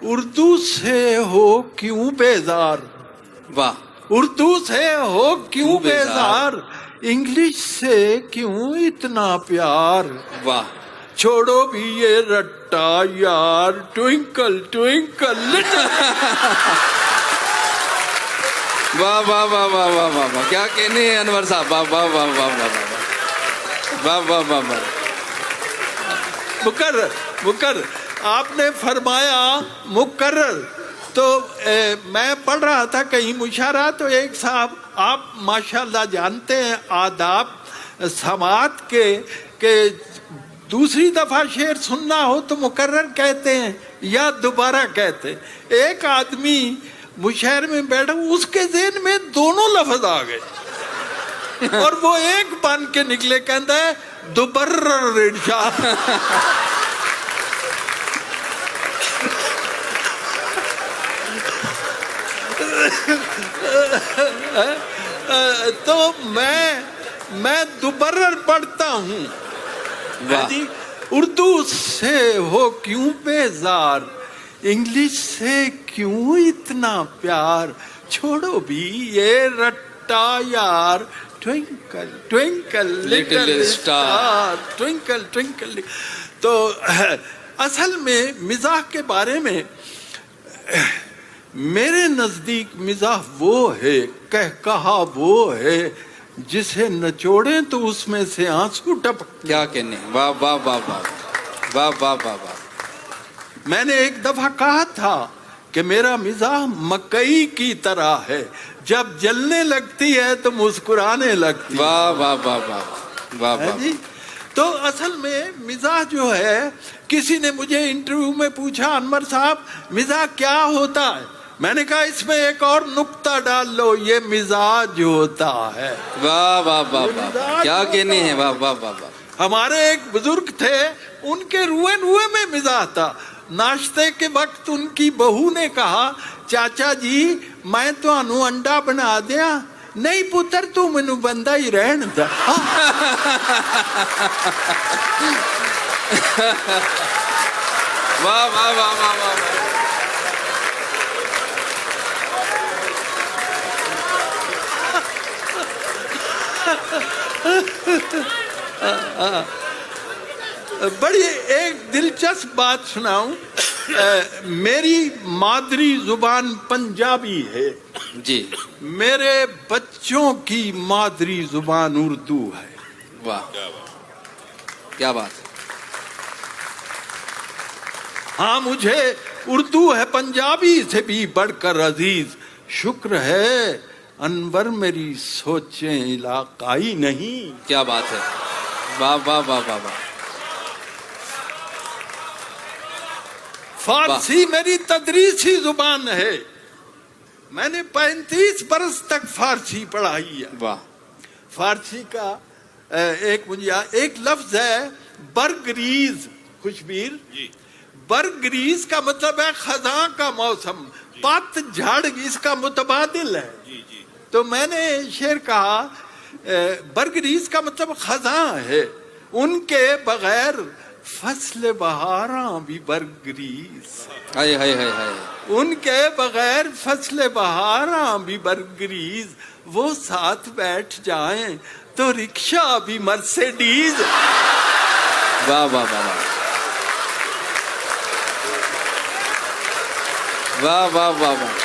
اردو سے ہو کیوں بیزار, واہ. اردو سے ہو کیوں بیزار, انگلش سے کیوں اتنا پیار, واہ. چھوڑو بھی یہ رٹا یار, ٹوئنکل ٹوئنکل لٹل. واہ واہ واہ واہ واہ واہ واہ, کیا کہنے ہیں انور صاحب, واہ واہ واہ واہ واہ واہ واہ واہ واہ. مقرر آپ نے فرمایا مقرر, تو میں پڑھ رہا تھا کہیں مشاعرہ, تو ایک صاحب, آپ ماشاءاللہ جانتے ہیں آداب سماعت کے کہ دوسری دفعہ شعر سننا ہو تو مقرر کہتے ہیں یا دوبارہ کہتے ہیں. ایک آدمی مشاعرے میں بیٹھا, اس کے ذہن میں دونوں لفظ آ گئے اور وہ ایک بن کے نکلے, کہتا ہے دوبرر ارشاد. تو میں دوبرر پڑھتا ہوں. اردو سے ہو کیوں بیزار, انگلش سے کیوں اتنا پیار, چھوڑو بھی یہ رٹا یار, twinkle twinkle little star, twinkle twinkle. تو اصل میں مزاح کے بارے میں میرے نزدیک مزاح وہ ہے, کہا وہ ہے جسے نچوڑیں تو اس میں سے آنسو ٹپک. کیا کہنے, واہ واہ واہ واہ واہ واہ واہ واہ. میں نے ایک دفعہ کہا تھا کہ میرا مزاح مکئی کی طرح ہے, جب جلنے لگتی ہے تو مسکرانے لگتی. واہ واہ واہ واہ واہ واہ. تو اصل میں مزاح جو ہے, کسی نے مجھے انٹرویو میں پوچھا انور صاحب مزاح کیا ہوتا ہے, میں نے کہا اس میں ایک اور نقطہ ڈال لو, یہ مزاج ہوتا ہے. واہ واہ واہ واہ, کیا کہنے ہیں, واہ واہ واہ واہ. ہمارے ایک بزرگ تھے, ان کے روئے میں مزاح تھا. ناشتے کے وقت ان کی بہو نے کہا چاچا جی میں تو انو انڈا بنا دیا, نہیں پتر تو مینو بندہ ہی رہن دا. واہ واہ واہ واہ واہ. بڑی ایک دلچسپ بات سناؤں. میری مادری زبان پنجابی ہے جی, میرے بچوں کی مادری زبان اردو ہے. واہ کیا بات. ہاں مجھے اردو ہے پنجابی سے بھی بڑھ کر عزیز, شکر ہے انور میری سوچیں علاقائی نہیں. کیا بات ہے, واہ واہ واہ واہ واہ. فارسی میری تدریسی زبان ہے, میں نے 35 برس تک فارسی پڑھائی ہے. واہ. فارسی کا ایک لفظ ہے برگریز, خوشبیر. برگریز کا مطلب ہے خزاں کا موسم, پت جھڑ اس کا متبادل ہے. تو میں نے شعر کہا برگریز کا مطلب خزاں ہے, ان کے بغیر فصل بہاراں بھی برگریز. ہائے ہائے ہائے ہائے. ان کے بغیر فصل بہاراں بھی برگریز, وہ ساتھ بیٹھ جائیں تو رکشہ بھی مرسیڈیز. واہ واہ واہ واہ واہ واہ واہ واہ.